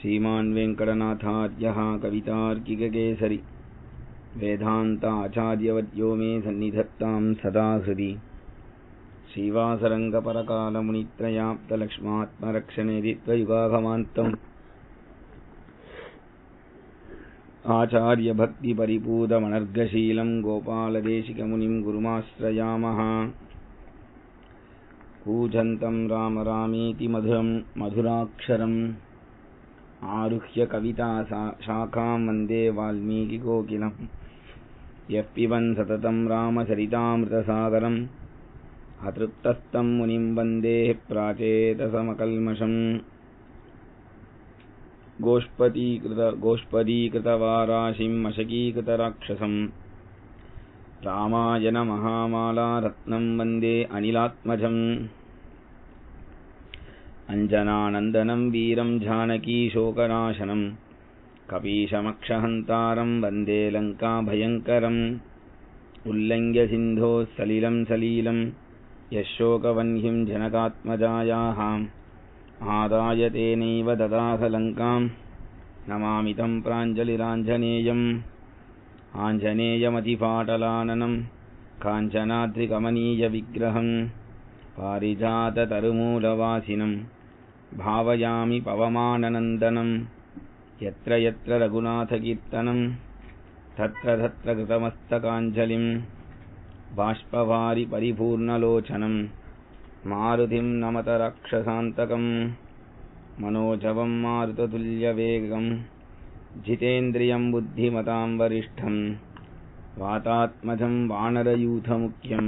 श्रीमान् वेङ्कटनाथार्यः कवितार्किककेसरी वेदान्ताचार्यवर्यो मे सन्निधत्तां सदा हृदि श्रीवासरङ्गपरकालमुनित्रयाप्तलक्ष्मात्मरक्षणेदित्वयुगागमान्तम् आचार्यभक्तिपरिपूतमनर्गशीलं गोपालदेशिकमुनिं गुरुमाश्रयामः। कूजन्तं राम रामीति मधुरं मधुराक्षरम् आरुह्य कविता शाखां वन्दे वाल्मीकिकोकिलम्। यः पिबन् सततं रामचरितामृतसागरम् अतृप्तस्तं मुनिं वन्दे प्राचेतसमकल्मषम्। गोष्पदीकृतवाराशिं मशकीकृतराक्षसम् रामायणमहामालारत्नं वन्दे अनिलात्मजम्। अञ्जनानन्दनं वीरं जानकीशोकनाशनं कपीशमक्षहन्तारं वन्दे लङ्काभयङ्करम्। उल्लङ्घ्य सिन्धोः सलिलं सलीलं यशोकवह्निं जनकात्मजायाः आदाय तेनैव ददाथ लङ्कां नमामि तं प्राञ्जलिराञ्जनेयम्। आञ्जनेयमतिपाटलाननं काञ्चनाद्रिकमनीयविग्रहं पारिजाततरुमूलवासिनं भावयामि पवमाननन्दनं। यत्र यत्र रघुनाथकीर्तनं तत्र तत्र कृतमस्तकाञ्जलिं बाष्पवारि परिपूर्णलोचनं मारुतिं नमत राक्षसान्तकं। मनोजवं मारुततुल्यवेगं जितेन्द्रियं बुद्धिमतां वरिष्ठं वातात्मजं वानरयूथमुख्यं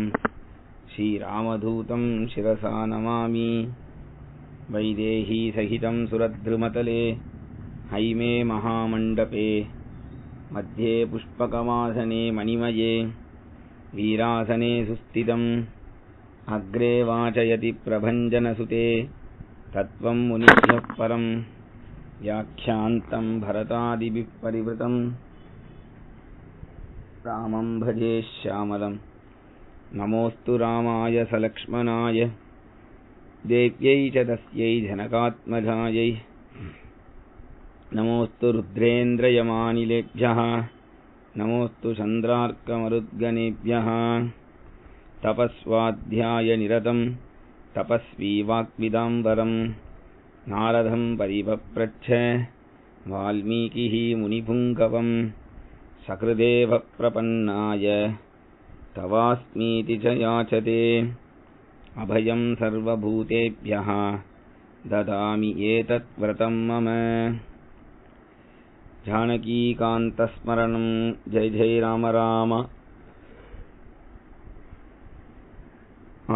श्रीरामदूतं शिरसा नमामि। वैदेही सहितं सुरद्रुमतले हैमे महामण्डपे मध्ये पुष्पकमासने मणिमये वीरासने सुस्थितम्। अग्रे वाचयति प्रभञ्जनसुते तत्त्वं मुनिभ्यः परं व्याख्यान्तं भरतादिभिः परिवृतं। रामं भजे श्यामलं नमोऽस्तु रामाय सलक्ष्मणाय देव्यै च तस्यै जनकात्मजायै। नमोऽस्तु रुद्रेन्द्रयमानिलेभ्यः नमोऽस्तु चन्द्रार्कमरुद्गणेभ्यः। तपस्वाध्यायनिरतं तपस्वी वाक्विदाम्बरं नारदं परिपप्रच्छ वाल्मीकिः मुनिपुङ्गवं। सकृदेव प्रपन्नाय तवास्मीति च याचते अभयं सर्वभूतेभ्यः ददामि एतत् व्रतं मम। जानकीकान्तस्मरणं जय जय राम राम।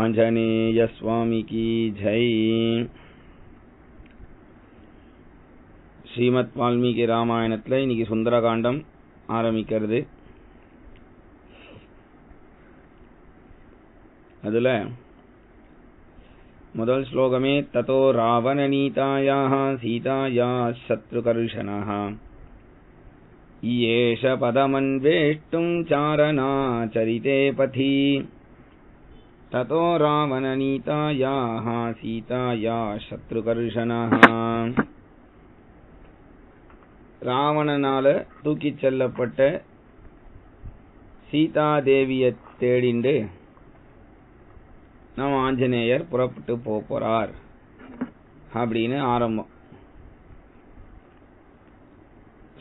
आंजनेय स्वामी की जय। ஸ்ரீமத் வால்மீகி ராமாயணத்தில் இன்னைக்கு சுந்தரகாண்டம் ஆரம்பிக்கிறது. அதில் முதல் ஸ்லோகமே ததோ ராவணநீதாயாः சீதாயாः சத்ருகர்ஷணः ஈயேஷ பதமன்வேஷ்டும் சாரணாச்சரிதே பதி। ततो रावणनीतायाः सीतायाः शत्रुकर्षणः ராவணனால தூக்கிச் செல்லப்பட்ட சீதாதேவியை தேடிண்டு நம்ம ஆஞ்சநேயர் புறப்பட்டு போறார் அப்படின்னு ஆரம்பம்.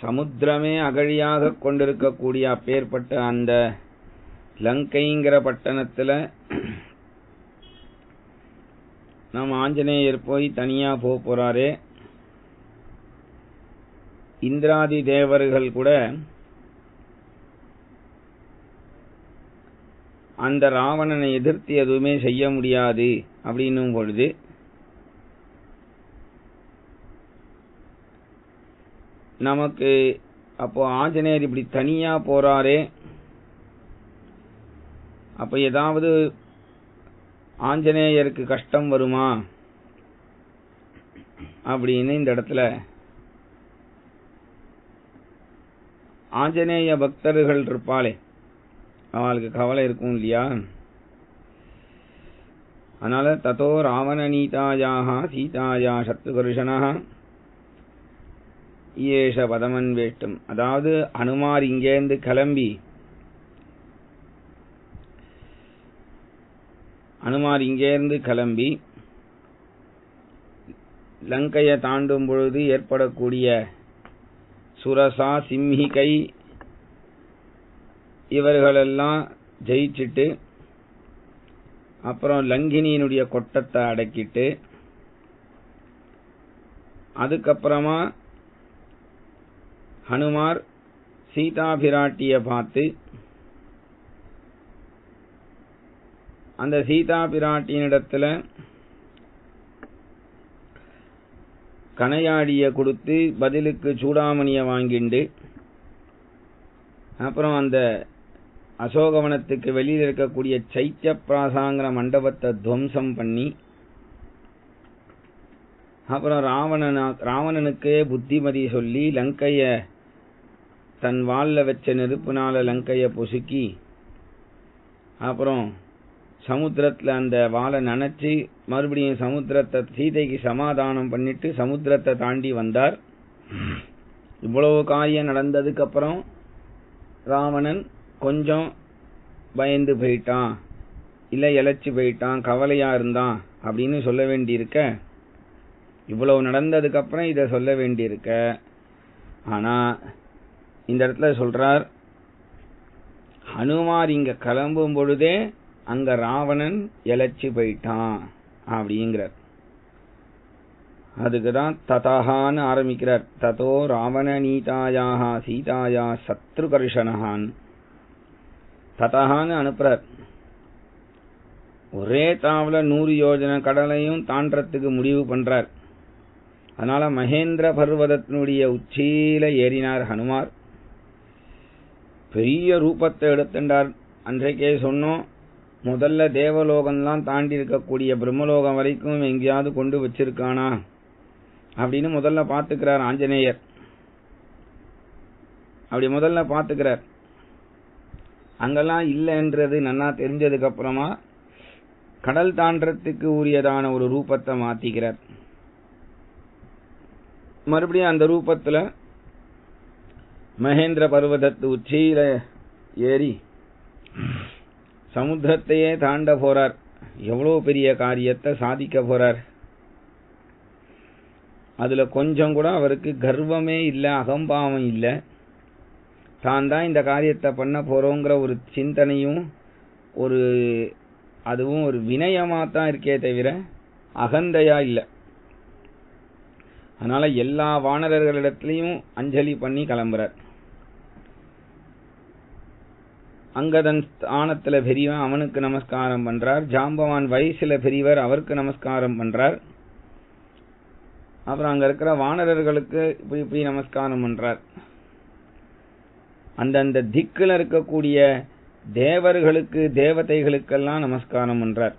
சமுத்திரமே அகழியாக கொண்டிருக்கக்கூடிய அப்பேற்பட்ட அந்த லங்கைங்கிற பட்டணத்துல நம்ம ஆஞ்சநேயர் போய் தனியா போறாரே. இந்திராதி தேவர்கள் கூட அந்த ராவணனை எதிர்த்து எதுவுமே செய்ய முடியாது அப்படின்னும் பொழுது நமக்கு அப்போ ஆஞ்சநேயர் இப்படி தனியா போறாரே, அப்ப ஏதாவது ஆஞ்சநேயருக்கு கஷ்டம் வருமா அப்படின்னு இந்த இடத்துல ஆஞ்சநேய பக்தர்கள் இருப்பாளே, அவளுக்கு கவலை இருக்கும் இல்லையா? அதனால ததோ ராவணநீதாயாः சீதாயா சத்ருகர்ஷணः ஏஷ பதமன்வேஷ்டும். அதாவது ஹனுமார் இங்கேருந்து கிளம்பி லங்கையை தாண்டும் பொழுது ஏற்படக்கூடிய சுரசா சிம்ஹிகை இவர்களெல்லாம் ஜெயிச்சிட்டு அப்புறம் லங்கினியினுடைய கொட்டத்தை அடக்கிட்டு அதுக்கப்புறமா ஹனுமார் சீதா பிராட்டிய பார்த்து அந்த சீதா பிராட்டியினிடத்துல கனையாடிய கொடுத்து பதிலுக்கு சூடாமணியை வாங்கிண்டு அப்புறம் அந்த அசோகவனத்துக்கு வெளியில் இருக்கக்கூடிய சைத்திய பிராசாங்கிற மண்டபத்தை துவம்சம் பண்ணி அப்புறம் ராவணனுக்கே புத்திமதி சொல்லி லங்கைய தன் வால்ல வச்ச நெருப்புனால லங்கைய பொசுக்கி அப்புறம் சமுத்திரத்துல அந்த வாளை நனைச்சு மறுபடியும் சமுத்திரத்தை சீதைக்கு சமாதானம் பண்ணிட்டு சமுத்திரத்தை தாண்டி வந்தார். இவ்வளவு காரியம் நடந்ததுக்கு அப்புறம் ராவணன் கொஞ்சம் பயந்து போயிட்டான், இல்ல இழைச்சு போயிட்டான், கவலையா இருந்தான் அப்படின்னு சொல்ல வேண்டியிருக்க. இவ்வளவு நடந்ததுக்கு அப்புறம் இத சொல்ல வேண்டியிருக்க. ஆனா இந்த இடத்துல சொல்றார், ஹனுமார் இங்க கிளம்பும் பொழுதே அங்க ராவணன் இழைச்சு போயிட்டான் அப்படிங்கிறார். அதுக்குதான் ததான்னு ஆரம்பிக்கிறார். ததோ ராவண நீதாயாக சீதாயா சத்ருகர்ஷனஹான். ததான்னு அனுப்புறார். ஒரே தாவல 100 யோஜனை கடலையும் தாண்டறதுக்கு முடிவு பண்றார். அதனால மகேந்திர பர்வதத்தினுடைய உச்சியில ஏறினார் ஹனுமார். பெரிய ரூபத்தை எடுத்துட்டார். அன்றைக்கே சொன்னோம், முதல்ல தேவலோகம்லாம் தாண்டி இருக்கக்கூடிய பிரம்மலோகம் வரைக்கும் எங்கேயாவது கொண்டு வச்சிருக்கானா அப்படின்னு முதல்ல பாத்துக்கிறார் ஆஞ்சநேயர். அப்படி முதல்ல பாத்துக்கிறார். அங்கெல்லாம் இல்லைன்றது நன்னா தெரிஞ்சதுக்கு அப்புறமா கடல் தாண்டறதுக்கு உரியதான ஒரு ரூபத்தை மாத்திக்கிறார். மறுபடியும் அந்த ரூபத்துல மகேந்திர பர்வதத்து உச்சியில ஏறி சமுத்திரத்தையே தாண்ட போறார். எவ்வளவு பெரிய காரியத்தை சாதிக்க போறார். அதுல கொஞ்சம் கூட அவருக்கு கர்வமே இல்ல, அகம்பாவம் இல்ல. தான் தான் இந்த காரியத்தை பண்ண போறோங்கிற ஒரு சிந்தனையும் அதுவும் ஒரு வினயமா தான் இருக்கே தவிர அகந்தையா இல்ல. அதனால எல்லா வானரர்களிடத்திலையும் அஞ்சலி பண்ணி கிளம்புறார். அங்கதன் ஸ்தானத்துல பெரியவன், அவனுக்கு நமஸ்காரம் பண்றார். ஜாம்பவான் வயசுல பெரியவர், அவருக்கு நமஸ்காரம் பண்றார். அப்புறம் அங்க இருக்கிற வானரர்களுக்கு இப்படி நமஸ்காரம் பண்றார். அந்தந்த திக்குல இருக்கக்கூடிய தேவர்களுக்கு தேவதைகளுக்கெல்லாம் நமஸ்காரம் பண்றார்.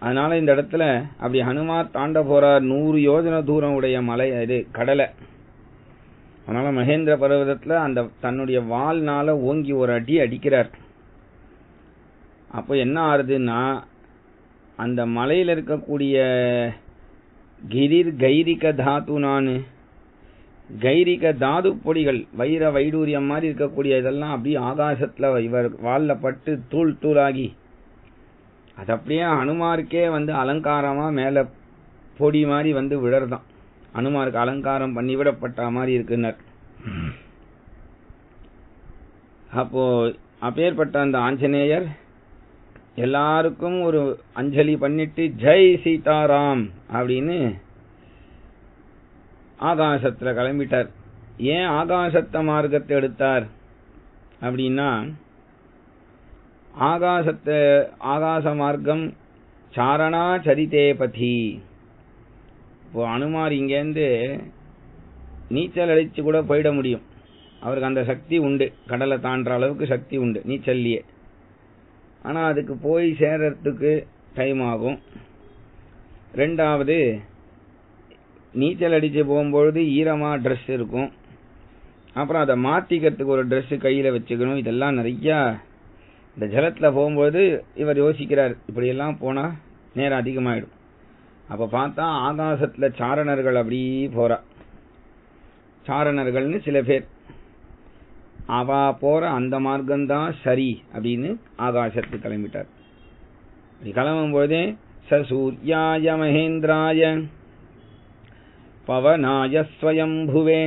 அதனால இந்த இடத்துல அப்படி ஹனுமார் தாண்ட போறார். 100 யோஜனை தூரம் உடைய மலை இது கடலை. அதனால மகேந்திர பர்வதத்துல அந்த தன்னுடைய வால்னால ஓங்கி ஒரு அடி அடிக்கிறார். அப்போ என்ன ஆறுதுன்னா, அந்த மலையில இருக்கக்கூடிய கைரிக தாத்து கைரிக தாது பொடிகள் வைர வைடூரியம் மாதிரி இருக்கக்கூடிய இதெல்லாம் அப்படியே ஆகாசத்துல இவர் வால்ல பட்டு தூள் தூளாகி அது அப்படியே ஹனுமாருக்கே அலங்காரமா மேல பொடி மாதிரி விழறதான். ஹனுமாருக்கு அலங்காரம் பண்ணி விடப்பட்ட மாதிரி இருக்குனர். அப்போ அப்பேற்பட்ட அந்த ஆஞ்சநேயர் எல்லாருக்கும் ஒரு அஞ்சலி பண்ணிட்டு ஜெய் சீதாராம் அப்படின்னு ஆகாசத்துல கிளம்பிட்டார். ஏன் ஆகாசத்த மார்க்கத்தை எடுத்தார் அப்படின்னா, ஆகாச மார்க்கம் சாரணா சரிதே பதி. இப்போ அனுமார் இங்கேருந்து நீச்சல் அடிச்சு கூட போயிட முடியும். அவருக்கு அந்த சக்தி உண்டு, கடலை தாண்டுற அளவுக்கு சக்தி உண்டு நீச்சல்லையே. ஆனா அதுக்கு போய் சேர்றதுக்கு டைம் ஆகும். ரெண்டாவது, நீச்சல் அடிச்சு போகும்பொழுது ஈரமா ட்ரெஸ் இருக்கும், அப்புறம் அதை மாத்திக்கிறதுக்கு ஒரு ட்ரெஸ் கையில வச்சுக்கணும். இதெல்லாம் நிறைய இந்த ஜலத்துல போகும்போது இவர் யோசிக்கிறார், இப்படி எல்லாம் போனா நேரம் அதிகமாயிடும். அப்ப பார்த்தா ஆகாசத்துல சாரணர்கள் அப்படி போறா. சாரணர்கள்னு சில பேர், அவா போற அந்த மார்க்கம்தான் சரி அப்படின்னு ஆகாசத்துக்கு கிளம்பிட்டார். கிளம்பும் போதே சூர்யாய மகேந்திராய பவனாய ஸ்வயம்புவே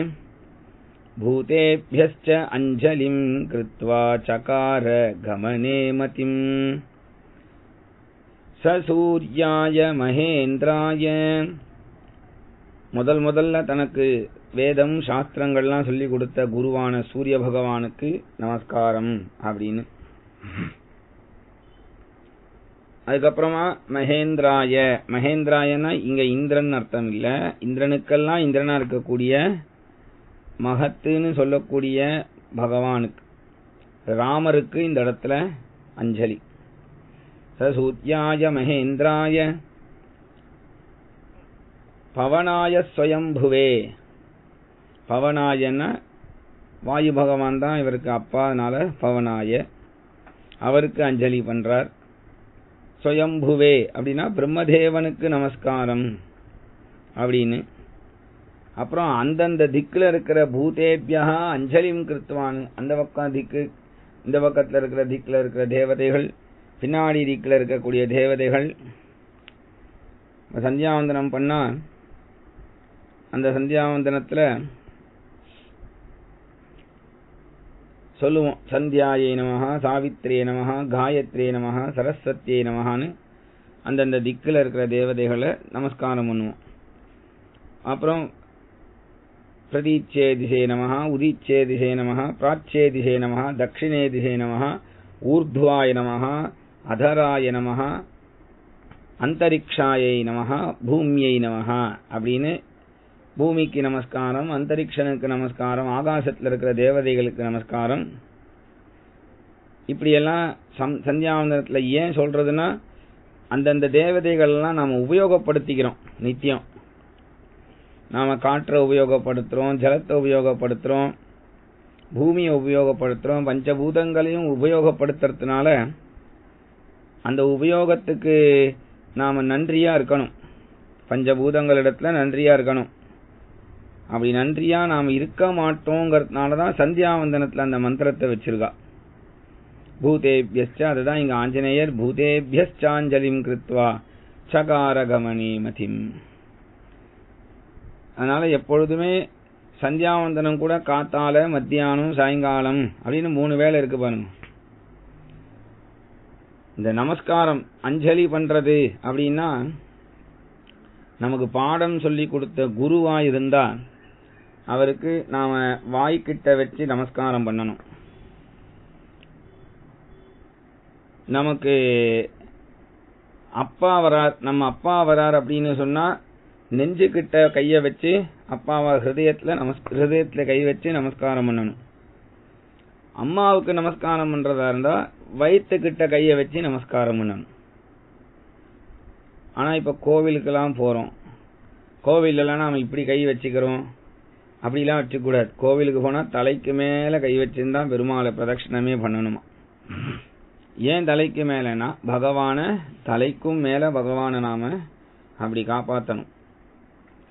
பூதேப்யஸ்ச அஞ்சலிம் கிருத்வா சகார கமனே மதிம். சூர்யாய மகேந்திராய, முதல்ல தனக்கு வேதம் சாஸ்திரங்கள்லாம் சொல்லி கொடுத்த குருவான சூரிய பகவானுக்கு நமஸ்காரம் அப்படின்னு. அதுக்கப்புறமா மகேந்திராய, மகேந்திராயனா இங்க இந்திரன் அர்த்தம் இல்ல, இந்திரனுக்கெல்லாம் இந்திரனா இருக்கக்கூடிய மகத்துன்னு சொல்லக்கூடிய பகவானுக்கு, ராமருக்கு இந்த இடத்துல அஞ்சலி. சூர்யாய மகேந்திராய பவனாய ஸ்வயம்புவே. பவனாயன்னா வாயு பகவான் தான் இவருக்கு அப்பா, அதனால பவனாய, அவருக்கு அஞ்சலி பண்றார். ஸ்வயம்புவே அப்படின்னா பிரம்மதேவனுக்கு நமஸ்காரம் அப்படின்னு. அப்புறம் அந்தந்த திக்குல இருக்கிற பூதேபியா அஞ்சலிம் கிருத்வான், அந்த பக்கம் திக்கு, இந்த பக்கத்துல இருக்கிற திக்குல இருக்கிற தேவதைகள், பின்னாடி திக்குல இருக்கக்கூடிய தேவதைகள் சந்தியாவந்தனம் பண்ணா, அந்த சந்தியாவந்தனத்துல சொல்லுவோம் சந்தியாயே நமஹ, சாவித்ரே நமஹ, காயத்ரே நமஹ, சரஸ்வத்தியே நமஹான்னு அந்தந்த திக்குல இருக்கிற தேவதைகளை நமஸ்காரம் பண்ணுவோம். அப்புறம் பிரதீச்சே திசே நமஹ, உதீச்சே திசே நமஹ, பிராச்சே திசே நமஹ, தட்சிணே திசே நமஹ, ஊர்த்வாய நமஹ, அதராய நமஹ, அந்தரிக்ஷாயை நமஹ, பூமியை நமஹ அப்படின்னு பூமிக்கு நமஸ்காரம், அந்தரிக்ஷனுக்கு நமஸ்காரம், ஆகாசத்தில் இருக்கிற தேவதைகளுக்கு நமஸ்காரம். இப்படியெல்லாம் சந்தியாவந்தனத்தில் ஏன் சொல்றதுன்னா, அந்தந்த தேவதைகள்லாம் நாம் உபயோகப்படுத்திக்கிறோம் நித்தியம். நாம காற்றை உபயோகப்படுத்துறோம், ஜலத்தை உபயோகப்படுத்துறோம், பூமியை உபயோகப்படுத்துறோம், பஞ்சபூதங்களையும் உபயோகப்படுத்துறதுனால அந்த உபயோகத்துக்கு நாம நன்றியா இருக்கணும். பஞ்சபூதங்களிடத்துல நன்றியா இருக்கணும். அப்படி நன்றியா நாம் இருக்க மாட்டோங்கிறதுனாலதான் சந்தியாவந்தனத்துல அந்த மந்திரத்தை வச்சிருக்கா. பூதேபியஸ்ச, அதுதான் இங்க ஆஞ்சநேயர் பூதேபியஸ்சாஞ்சலிம் கிருத்வா சகார கமனே மதிம். அதனால எப்பொழுதுமே சந்தியாவந்தனம் கூட காத்தால, மத்தியானம், சாயங்காலம் அப்படின்னு 3 வேளை இருக்கு பாருங்க. இந்த நமஸ்காரம் அஞ்சலி பண்றது அப்படின்னா, நமக்கு பாடம் சொல்லி கொடுத்த குருவா இருந்தா அவருக்கு நாம வாய்க்கிட்ட வச்சு நமஸ்காரம் பண்ணணும். நமக்கு அப்பா வரார், நம்ம அப்பா வரார் அப்படின்னு சொன்னா நெஞ்சுக்கிட்ட கைய வச்சு அப்பாவா ஹிருதயத்துல கை வச்சு நமஸ்காரம் பண்ணணும். அம்மாவுக்கு நமஸ்காரம் பண்றதா இருந்தா வயிற்றுக்கிட்ட கைய வச்சு நமஸ்காரம் பண்ணணும். ஆனா இப்ப கோவிலுக்கெல்லாம் போறோம், கோவிலெல்லாம் நாம இப்படி கை வச்சுக்கிறோம், அப்படிலாம் வச்சுக்கூடாது. கோவிலுக்கு போனா தலைக்கு மேல கை வச்சிருந்தா பெருமாளை பிரதட்சணமே பண்ணணுமா. ஏன் தலைக்கு மேலனா, பகவான தலைக்கும் மேல பகவான நாம அப்படி காப்பாற்றணும்.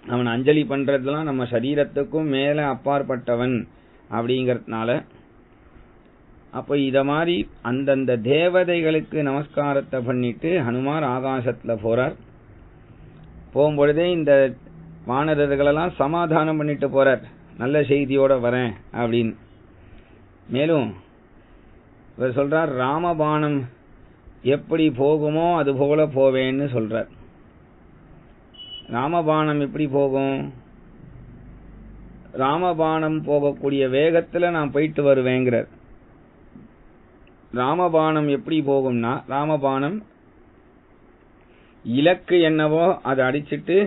அவன் அஞ்சலி பண்றதுலாம் நம்ம சரீரத்துக்கும் மேல அப்பாற்பட்டவன் அப்படிங்கறதுனால. அப்ப இத மாதிரி அந்தந்த தேவதைகளுக்கு நமஸ்காரத்தை பண்ணிட்டு ஹனுமார் ஆகாசத்துல போறார். போகும்பொழுதே இந்த வானரர்களெல்லாம் சமாதானம் பண்ணிட்டு போறார், நல்ல செய்தியோட வரேன் அப்படின்னு. மேலும் இவர் சொல்றார், ராமபாணம் எப்படி போகுமோ அது போல போவேன்னு சொல்றார். ராமபாணம் எப்படி போகும்? ராமபாணம் போகக்கூடிய வேகத்துல நான் போயிட்டு வருவேங்கிறார். ராமபாணம் எப்படி போகும்னா, ராமபாணம் இலக்கு என்னவோ அதை அடிச்சிட்டு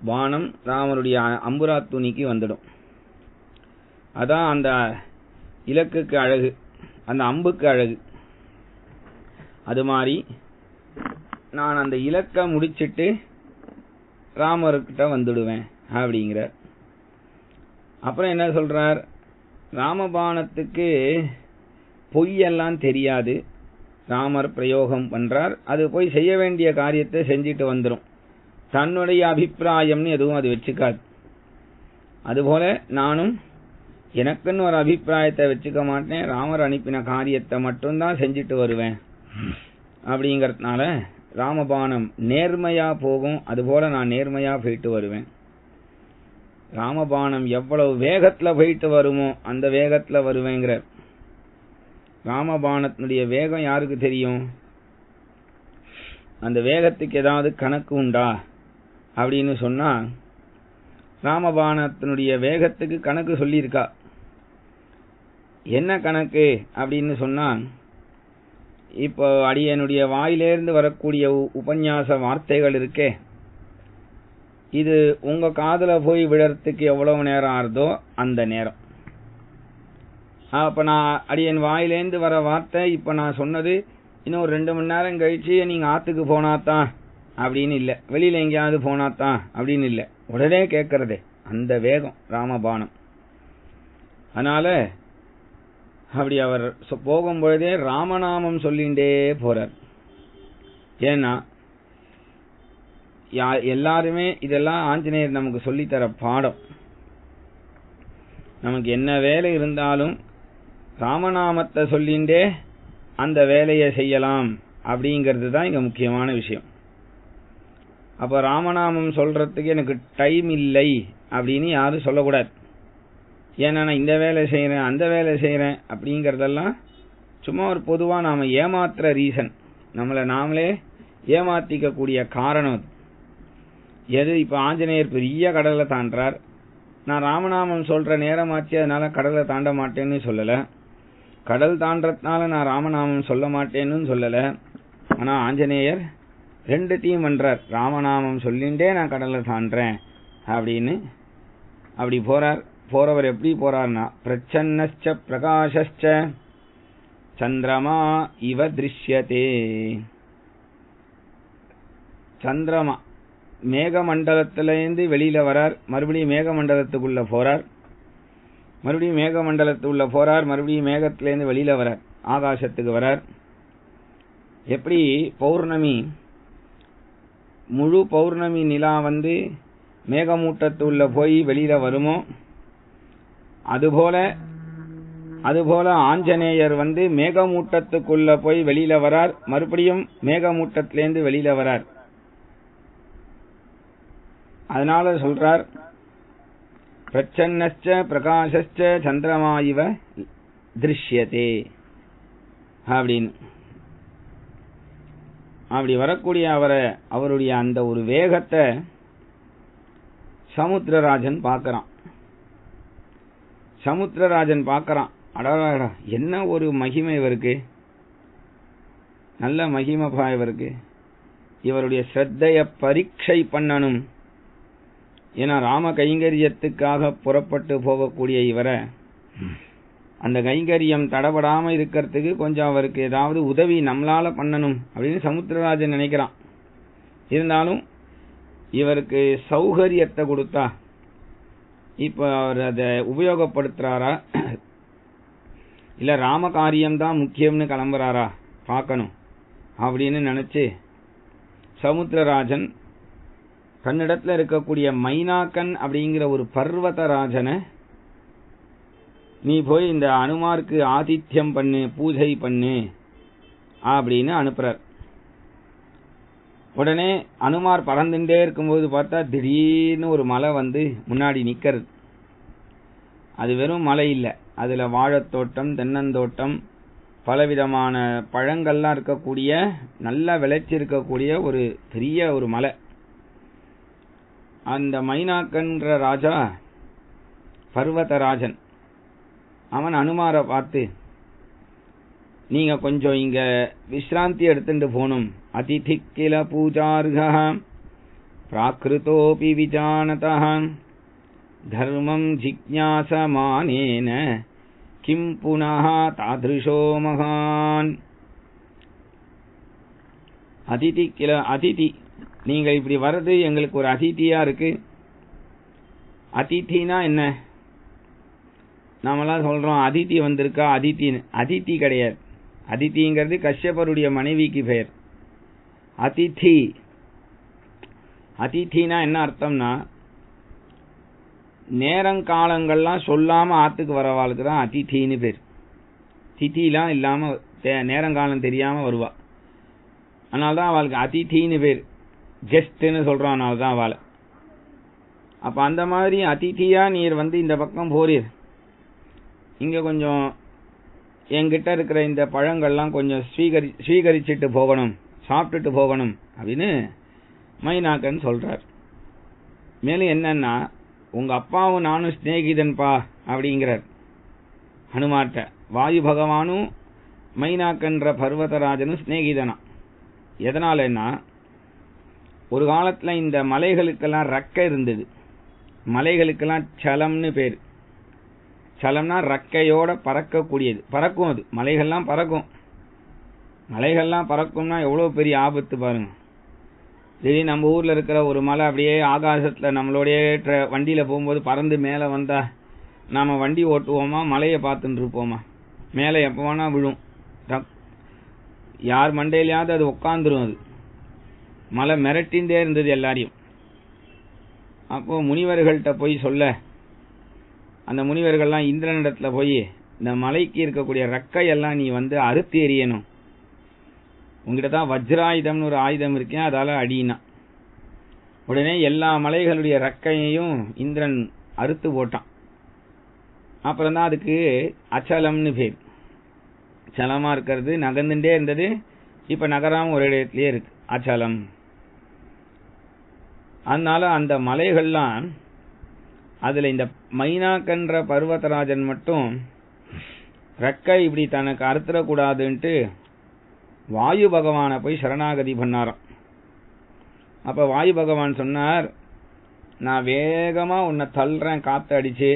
பானம் ராமனுடைய அம்புரா துணிக்கு வந்துடும். அதான் அந்த இலக்குக்கு அழகு, அந்த அம்புக்கு அழகு. அது மாதிரி நான் அந்த இலக்கை முடிச்சிட்டு ராமர்கிட்ட வந்துடுவேன் அப்படிங்கிறார். அப்புறம் என்ன சொல்றார், ராமபாணத்துக்கு பொய்யெல்லாம் தெரியாது, ராமர் பிரயோகம் பண்றார், அது போய் செய்ய வேண்டிய காரியத்தை செஞ்சிட்டு வந்துடும். தன்னுடைய அபிப்பிராயம்னு எதுவும் அது வச்சுக்காது. அதுபோல நானும் எனக்குன்னு ஒரு அபிப்பிராயத்தை வச்சுக்க மாட்டேன். ராமர் அனுப்பின காரியத்தை மட்டும்தான் செஞ்சுட்டு வருவேன். அப்படிங்கறதுனால ராமபானம் நேர்மையா போகும். அதுபோல நான் நேர்மையா போயிட்டு வருவேன். ராமபானம் எவ்வளவு வேகத்துல போயிட்டு வருமோ அந்த வேகத்துல வருவேங்கிற. ராமபானத்தினுடைய வேகம் யாருக்கு தெரியும்? அந்த வேகத்துக்கு ஏதாவது கணக்கு உண்டா அப்படின்னு சொன்னா, ராமபானத்தினுடைய வேகத்துக்கு கணக்கு சொல்லியிருக்கா. என்ன கணக்கு அப்படின்னு சொன்னா, இப்போ அடியனுடைய வாயிலிருந்து வரக்கூடிய உபன்யாச வார்த்தைகள் இருக்கே, இது உங்க காதுல போய் விழறதுக்கு எவ்வளவு நேரம் ஆறுதோ அந்த நேரம். அப்ப நான் அடியன் வாயிலேருந்து வர வார்த்தை இப்ப நான் சொன்னது இன்னும் ஒரு 2 மணி நேரம் கழிச்சு நீங்க ஆத்துக்கு போனாதான் அப்படின்னு இல்ல, வெளியில எங்கேயாவது போனாதான் அப்படின்னு இல்ல, உடனே கேட்கறதே அந்த வேகம் ராமபானம். அதனால அப்படி அவர் போகும்பொழுதே ராமநாமம் சொல்லிண்டே போறார். ஏன்னா எல்லாருமே இதெல்லாம் ஆஞ்சநேயர் நமக்கு சொல்லித்தர பாடம். நமக்கு என்ன வேலை இருந்தாலும் ராமநாமத்தை சொல்லிண்டே அந்த வேலையை செய்யலாம் அப்படிங்கிறது தான் இங்க முக்கியமான விஷயம். அப்ப ராமநாமம் சொல்றதுக்கு எனக்கு டைம் இல்லை அப்படின்னு யாரும் சொல்லக்கூடாது. ஏன்னா நான் இந்த வேலை செய்யறேன் அந்த வேலை செய்யறேன் அப்படிங்கறதெல்லாம் சும்மா ஒரு பொதுவா நாம ஏமாத்துற ரீசன், நம்மளை நாமளே ஏமாத்திக்க கூடிய காரணம் அது. எது இப்ப ஆஞ்சநேயர் பெரிய கடலை தாண்டார், நான் ராமநாமம் சொல்ற நேரமாச்சு அதனால கடலை தாண்ட மாட்டேன்னு சொல்லல, கடல் தாண்டறதுனால நான் ராமநாமம் சொல்ல மாட்டேன்னு சொல்லல. ஆனா ஆஞ்சநேயர் 2த்தையும் பண்றார். ராமநாமம் சொல்லிண்டே நான் கடலை தாண்டறேன் அப்படின்னு அப்படி போறார். போறவர் எப்படி போறார்னா, பிரச்சன்னஸ்ச பிரகாசஸ்ச சந்திரமா இவ திருஷ்யதே. சந்திரமா மேகமண்டலத்திலிருந்து வெளியில வரார், மறுபடியும் மேகமண்டலத்துக்குள்ள போறார், மறுபடியும் மேகமண்டலத்துக்குள்ள போறார், மறுபடியும் மேகத்திலிருந்து வெளியில வரார், ஆகாசத்துக்கு வரார். எப்படி பௌர்ணமி முழு பௌர்ணமி நிலா மேகமூட்டத்துள்ள போய் வெளியில வருமோ அதுபோல ஆஞ்சநேயர் மேகமூட்டத்துக்குள்ள போய் வெளியில வரார், மறுபடியும் மேகமூட்டத்திலிருந்து வெளியில வரார். அதனால சொல்றார் பிரச்சன்னஸ்ச பிரகாசஸ்ச சந்திரமாயிவ திருஷ்யதே அப்படின்னு. அப்படி வரக்கூடிய அவருடைய அந்த ஒரு வேகத்தை சமுத்திரராஜன் பார்க்கறான். சமுத்திரராஜன் பார்க்கறான், அடடா என்ன ஒரு மகிமை இவருக்கு, நல்ல மகிமைப்பா இவருக்கு, இவருடைய ஸ்ரத்தைய பரீட்சை பண்ணணும். ஏன்னா ராம கைங்கரியத்துக்காக புறப்பட்டு போகக்கூடிய இவரை அந்த கைங்கரியம் தடபடாம இருக்கிறதுக்கு கொஞ்சம் அவருக்கு ஏதாவது உதவி நம்மளால பண்ணணும் அப்படின்னு சமுத்திரராஜன் நினைக்கிறான். இருந்தாலும் இவருக்கு சௌகரியத்தை கொடுத்தா இப்ப அவர் அதை உபயோகப்படுத்துறாரா இல்ல ராம காரியம்தான் முக்கியம்னு கிளம்புறாரா பார்க்கணும் அப்படின்னு நினைச்சு சமுத்திரராஜன் தன்னிடத்துல இருக்கக்கூடிய மைனாக்கன் அப்படிங்கிற ஒரு பர்வதராஜனை நீ போய் இந்த அனுமாருக்கு ஆதித்யம் பண்ணு, பூஜை பண்ணு அப்படின்னு அனுப்புறார். உடனே அனுமார் பறந்துட்டே இருக்கும்போது பார்த்தா திடீர்னு ஒரு மலை முன்னாடி நிக்கிறது. அது வெறும் மலை இல்ல, அதுல வாழைத்தோட்டம், தென்னந்தோட்டம், பலவிதமான பழங்கள்லாம் இருக்கக்கூடிய நல்ல விளைச்சி இருக்கக்கூடிய ஒரு பெரிய ஒரு மலை. அந்த மைனாக்கன்ற ராஜா பர்வதராஜன் அவன் அனுமாரை பார்த்து, நீங்க கொஞ்சம் இங்க விஸ்ராந்தி எடுத்துட்டு போகணும். அதிதி கில பூஜார்ஹ பிராகிருதோபி விஜானதஹ தர்மம் ஜிக்ஞாசமானேன கிம் புனஹ தாத்ருஷோ மகான். அதிதி கில, அதிதி நீங்க இப்படி வர்றது எங்களுக்கு ஒரு அதிதியா இருக்கு. அதிதினா என்ன? நாமெல்லாம் சொல்றோம் அதிதி வந்திருக்கா அதித்தின்னு. அதிதி கிடையாது. அதிதிங்கிறது கஷ்யபருடைய மனைவிக்கு பெயர். அதிதி அதிதினா என்ன அர்த்தம்னா, நேரங்காலங்கள்லாம் சொல்லாம ஆத்துக்கு வரவாளுக்கு தான் அதிதின்னு பேர். திதிலாம் இல்லாம நேரங்காலம் தெரியாம வருவா, அதனால்தான் அவளுக்கு அதிதின்னு பேர். கெஸ்ட்னு சொல்றான் தான் அவளை. அப்ப அந்த மாதிரி அதிதியா நீர் வந்து இந்த பக்கம் போறீர், இங்க கொஞ்சம் என்கிட்ட இருக்கிற இந்த பழங்கள்லாம் கொஞ்சம் ஸ்வீகரிச்சுட்டு போகணும், சாப்பிட்டுட்டு போகணும் அப்படின்னு மைனாக்கன் சொல்றார். மேலும் என்னன்னா, உங்க அப்பாவும் நானும் சிநேகிதன்பா அப்படிங்கிறார் ஹனுமார்ட்ட. வாயு பகவானும் மைனாக்கன்ற பர்வதராஜனும் சிநேகிதனா. எதனாலன்னா, ஒரு காலத்துல இந்த மலைகளுக்கெல்லாம் ரெக்கை இருந்தது. மலைகளுக்கெல்லாம் சலம்னு பேர். சலம்னா ரெக்கையோட பறக்கக்கூடியது, பறக்கும். அது மலைகள்லாம் பறக்கும். மலைகள்லாம் பறக்கும்னா எவ்வளவு பெரிய ஆபத்து பாருங்க. திடீர்னு நம்ம ஊர்ல இருக்கிற ஒரு மலை அப்படியே ஆகாசத்துல நம்மளோடைய வண்டியில போகும்போது பறந்து மேல வந்தா நாம வண்டி ஓட்டுவோமா, மலையை பார்த்துட்டு இருப்போமா? மேல எப்ப வேணா விழும், யார் மண்டையிலையாவது அது உட்காந்துரும். அது மலை மிரட்டின்றே இருந்தது எல்லாரையும். அப்போ முனிவர்கள்ட்ட போய் சொல்ல, அந்த முனிவர்கள்லாம் இந்திரனிடத்துல போய் இந்த மலைக்கு இருக்கக்கூடிய ரெக்கையெல்லாம் நீ வந்து அறுத்து எறியணும், உங்ககிட்ட தான் வஜ்ராயுதம்னு ஒரு ஆயுதம் இருக்கேன், அதால அடினா. உடனே எல்லா மலைகளுடைய ரெக்கையையும் இந்திரன் அறுத்து போட்டான். அப்புறம் தான் அதுக்கு அச்சலம்னு பேர். சலமா இருக்கிறது, நகர்ந்துட்டே இருந்தது, இப்ப நகராம ஒரு இடத்துலயே இருக்கு, அச்சலம். அதனால அந்த மலைகள்லாம், அதுல இந்த மைனாக்கன்ற பர்வதராஜன் மட்டும் ரெக்கை இப்படி தனக்கு அறுத்துடக்கூடாதுன்ட்டு வாயு பகவானை போய் சரணாகதி பண்ணாராம். அப்ப வாயு பகவான் சொன்னார், நான் வேகமா உன்னை தள்ளுறேன் காத்து அடிச்சு,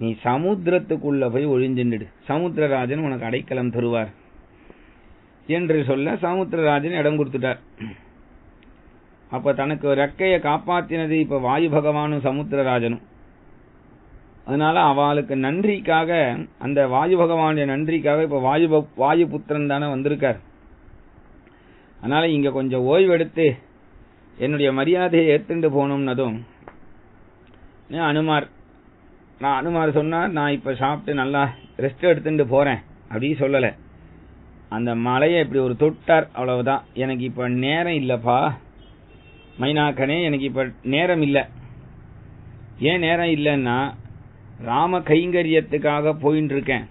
நீ சமுத்திரத்துக்குள்ள போய் ஒழிஞ்சுடு, சமுத்திரராஜன் உனக்கு அடைக்கலம் தருவார் என்று சொல்ல சமுத்திரராஜன் இடம் கொடுத்துட்டார். அப்ப தனக்கு ரெக்கையை காப்பாத்தினது இப்ப வாயு பகவானும் சமுத்திரராஜனும். அதனால அவளுக்கு நன்றிக்காக, அந்த வாயு பகவானுடைய நன்றிக்காக இப்ப வாயு புத்திரன் தானே வந்திருக்கார். அதனால இங்க கொஞ்சம் ஓய்வெடுத்து என்னுடைய மரியாதையை ஏத்துண்டு போகணும்னதும் அனுமார் சொன்னார், நான் இப்ப சாப்பிட்டு நல்லா ரெஸ்ட் எடுத்துட்டு போறேன் அப்படி சொல்லல. அந்த மலையை இப்படி ஒரு தொட்டார், அவ்வளவுதான். எனக்கு இப்ப நேரம் இல்லப்பா மைனாக்கனே, எனக்கு இப்ப நேரம் இல்லை. ஏன் நேரம் இல்லைன்னா, ராம கைங்கரியத்துக்காக போயின்னு இருக்கேன்.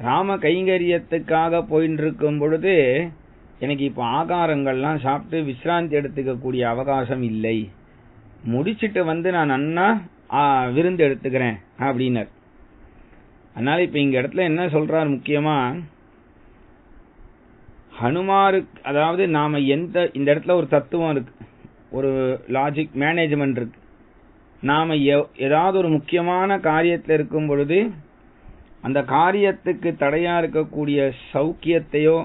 ராம கைங்கரியத்துக்காக போயின்னு இருக்கும் பொழுது எனக்கு இப்ப ஆகாரங்கள்லாம் சாப்பிட்டு விசிராந்தி எடுத்துக்க கூடிய அவகாசம் இல்லை. முடிச்சிட்டு வந்து நான் நன்னா விருந்து எடுத்துக்கிறேன் அப்படின்னார். அதனால இப்ப இங்க இடத்துல என்ன சொல்றார் முக்கியமா, ஹனுமாருக்கு, அதாவது நாம இந்த இடத்துல ஒரு தத்துவம் இருக்கு, ஒரு லாஜிக் மேனேஜ்மெண்ட் இருக்கு. நாம ஏதாவது ஒரு முக்கியமான காரியத்தில் இருக்கும் பொழுது அந்த காரியத்துக்கு தடையா இருக்கக்கூடிய சௌக்கியத்தையோ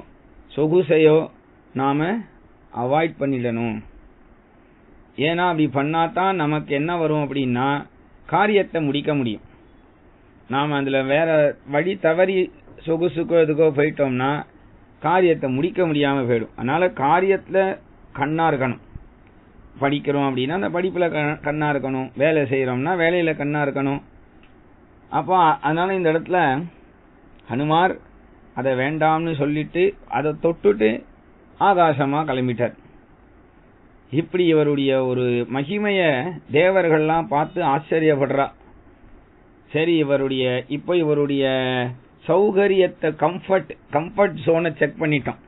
சொகுசையோ நாம அவாய்ட் பண்ணிடணும். ஏன்னா அப்படி பண்ணாதான் நமக்கு என்ன வரும் அப்படின்னா, காரியத்தை முடிக்க முடியும். நாம அதுல வேற வழி தவறி சொகுசுக்கோ இதுக்கோ போயிட்டோம்னா காரியத்தை முடிக்க முடியாம போயிடும். அதனால காரியத்துல கண்ணா இருக்கணும். படிக்கிறோம் அப்படின்னா அந்த படிப்புல கண்ணா இருக்கணும், வேலை செய்யறோம்னா வேலையில கண்ணா இருக்கணும். அப்போ அதனால இந்த இடத்துல ஹனுமார் அதை வேண்டாம்னு சொல்லிட்டு அதை தொட்டுட்டு ஆகாசமா கிளம்பிட்டார். இப்படி இவருடைய ஒரு மகிமைய தேவர்கள்லாம் பார்த்து ஆச்சரியப்படுறா. சரி, இவருடைய சௌகரியத்தை, கம்ஃபர்ட் ஜோனை செக் பண்ணிட்டோம்.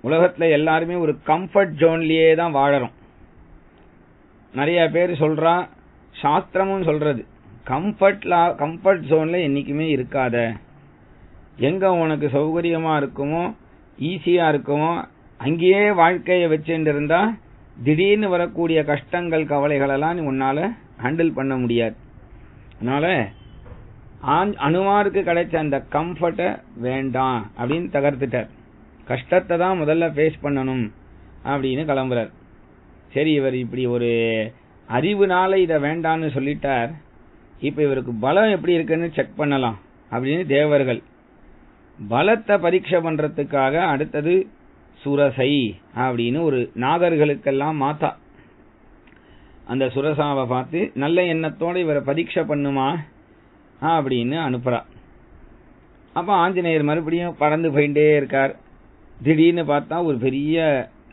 உலகத்துல எல்லாருமே ஒரு கம்ஃபர்ட் ஜோன்லயே தான் வாழறோம். நிறைய பேர் சொல்றா, சாஸ்திரமும் சொல்றது, கம்ஃபர்ட் ஜோன்ல என்னைக்குமே இருக்காத. எங்க உனக்கு சௌகரியமா இருக்குமோ, ஈஸியா இருக்குமோ, அங்கேயே வாழ்க்கையை வச்சுட்டு இருந்தா திடீர்னு வரக்கூடிய கஷ்டங்கள் கவலைகள் எல்லாம் உன்னால ஹேண்டில் பண்ண முடியாது. அதனால அனுமாருக்கு கிடைச்ச அந்த கம்ஃபர்ட்ட வேண்டாம் அப்படின்னு தகர்த்துட்டார். கஷ்டத்தை தான் முதல்ல ஃபேஸ் பண்ணணும் அப்படின்னு கிளம்புறார். சரி, இவர் இப்படி ஒரு அறிவுனால இதை வேண்டான்னு சொல்லிட்டார். இப்ப இவருக்கு பலம் எப்படி இருக்குன்னு செக் பண்ணலாம் அப்படின்னு தேவர்கள் பலத்தை பரீட்சை பண்றதுக்காக அடுத்தது சுரசை அப்படின்னு ஒரு நாகர்களுக்கெல்லாம் மாத்தா. அந்த சுரசாவை பார்த்து நல்ல எண்ணத்தோட இவரை பரீட்சை பண்ணுமா அப்படின்னு அனுப்புறா. அப்ப ஆஞ்சநேயர் மறுபடியும் பறந்து போயிட்டே இருக்கார். திடீர்னு பார்த்தா ஒரு பெரிய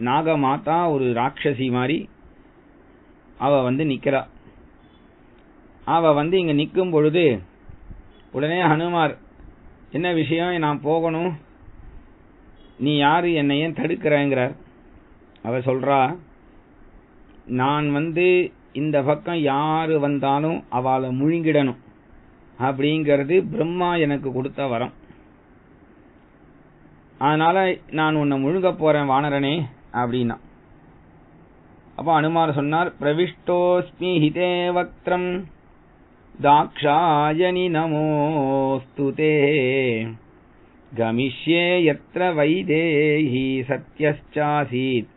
நாக மாதா, ஒரு ராட்சசி மாதிரி அவ வந்து நிக்கிறா. அவ வந்து இங்க நிக்கும் பொழுது உடனே ஹனுமார், என்ன விஷயம், நான் போகணும், நீ யாரு, என்னை ஏன் தடுக்கிறேங்கிறார். அவ சொல்றா, நான் வந்து இந்த பக்கம் யாரு வந்தாலும் அவளை முழுங்கிடணும் அப்படிங்கிறது பிரம்மா எனக்கு கொடுத்த வரம். அதனால நான் உன்னை முழுங்க போறேன் வானரனே அப்படின்னா. அப்ப அனுமார் சொன்னார், பிரவிஷ்டோஸ்மி ஹிதே வக்திரம் தாக்ஷாயணி நமோஸ்துதே கமிஷ்யே யத்ர வைதேஹி சத்யஸ்சாசீத்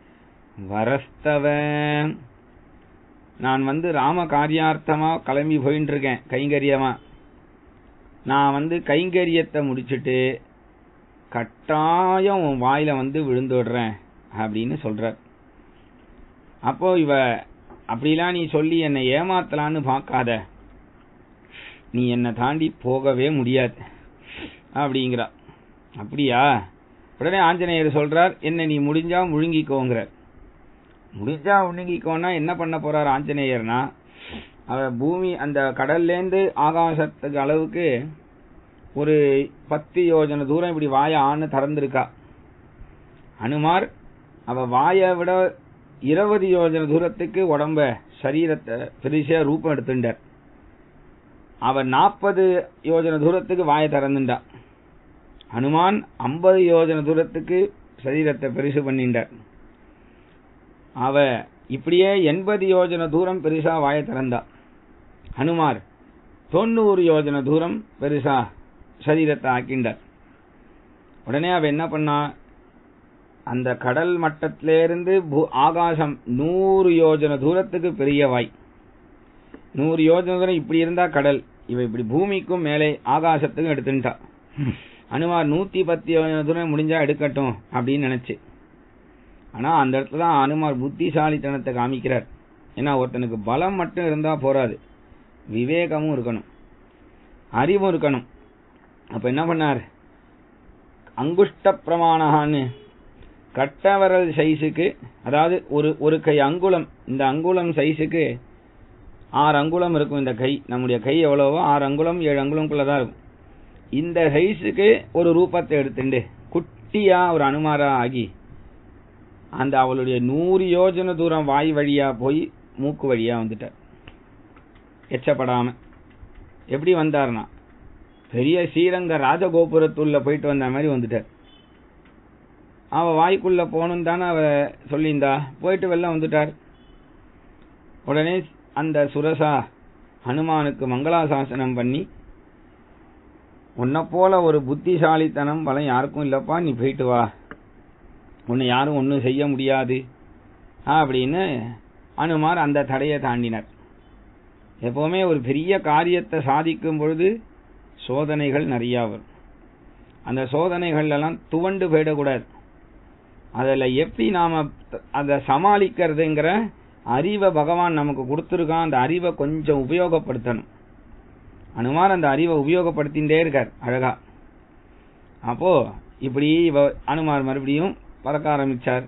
வரஸ்தவ. நான் வந்து ராம காரியார்த்தமா கிளம்பி போயிட்டு இருக்கேன் கைங்கரியமா. நான் வந்து கைங்கரியத்தை முடிச்சுட்டு கட்டாயம் உன் வாயில வந்து விழுந்துடுறேன் அப்படின்னு சொல்றார். அப்போ இவ, அப்படிலாம் நீ சொல்லி என்னை ஏமாத்தலான்னு பார்க்காத, நீ என்னை தாண்டி போகவே முடியாது அப்படிங்கிறா. அப்படியா? உடனே ஆஞ்சநேயர் சொல்றார், என்ன நீ முடிஞ்சா முழுங்கிக்கோங்கிறார். முடிஞ்சா முழுங்கிக்கோன்னா என்ன பண்ண போறார் ஆஞ்சநேயர்னா, அவ பூமி அந்த கடல்லேருந்து ஆகாசத்துக்கு அளவுக்கு ஒரு 10 யோஜனை தூரம் இப்படி வாய ஆன்னு திறந்திருக்கா. அனுமார் அவ வாயை விட 20 யோஜனை தூரத்துக்கு உடம்ப சரீரத்தை பெருசா ரூபம் எடுத்துட்டார். அவ 40 யோஜனை தூரத்துக்கு வாயை திறந்துட்டா. ஹனுமான் 50 யோஜனை தூரத்துக்கு சரீரத்தை பெருசு பண்ணிட்டார். அவ இப்படியே 80 யோஜனை தூரம் பெருசா வாயை திறந்தா. ஹனுமார் 90 யோஜனை தூரம் பெருசா சரீரத்தை ஆக்கிண்டார். உடனே அவ என்ன பண்ணா, அந்த கடல் மட்டத்திலிருந்து ஆகாசம் 100 யோஜனை தூரத்துக்கு பெரிய வாய். 100 யோஜனை தூரம் இப்படி இருந்தா கடல், இவ இப்படி பூமிக்கும் மேலே ஆகாசத்துக்கும் எடுத்துட்டா. அனுமார் 110 யோஜனை தூரம் முடிஞ்சா எடுக்கட்டும் அப்படின்னு நினைச்சு. ஆனா அந்த இடத்துல தான் அனுமார் புத்திசாலித்தனத்தை காமிக்கிறார். ஏன்னா ஒருத்தனுக்கு பலம் மட்டும் இருந்தா போராது, விவேகமும் இருக்கணும், அறிவும் இருக்கணும். அப்ப என்ன பண்ணார், அங்குஷ்ட பிரமாணான்னு கட்டவரல் சைஸுக்கு, அதாவது ஒரு கை அங்குலம், இந்த அங்குலம் சைஸுக்கு 6 அங்குலம் இருக்கும். இந்த கை, நம்முடைய கை எவ்வளவோ 6 அங்குலம் 7 அங்குலம்குள்ளதான் இருக்கும். இந்த சைஸுக்கு ஒரு ரூபத்தை எடுத்துண்டு குட்டியா ஒரு அனுமாரா ஆகி அந்த அவளுடைய 100 யோஜனை தூரம் வாய் வழியா போய் மூக்கு வழியா வந்துட்டார் எச்சப்படாம. எப்படி வந்தார்னா, பெரிய ஸ்ரீரங்க ராஜகோபுரத்துள்ள போயிட்டு வந்த மாதிரி வந்துட்டார். அவ வாய்க்குள்ள போகணும் தானே அவ சொல்லியிருந்தா, போயிட்டு வெளில வந்துட்டார். உடனே அந்த சுரசா ஹனுமானுக்கு மங்களாசாசனம் பண்ணி, உன்னை போல ஒரு புத்திசாலித்தனம் பலம் யாருக்கும் இல்லப்பா, நீ போயிட்டு வா, உன்னை யாரும் ஒன்றும் செய்ய முடியாது அப்படின்னு அனுமார் அந்த தடையை தாண்டினார். எப்பவுமே ஒரு பெரிய காரியத்தை சாதிக்கும் பொழுது சோதனைகள் நிறைய வரும். அந்த சோதனைகள் எல்லாம் துவண்டு போயிடக்கூடாது. அதில் எப்படி நாம அதை சமாளிக்கிறதுங்கிற அறிவை பகவான் நமக்கு கொடுத்துருக்கான். அந்த அறிவை கொஞ்சம் உபயோகப்படுத்தணும். அனுமார் அந்த அறிவை உபயோகப்படுத்திகிட்டே இருக்கார் அழகா. அப்போ இப்படி அனுமார் மறுபடியும் பறக்க ஆரம்பிச்சார்.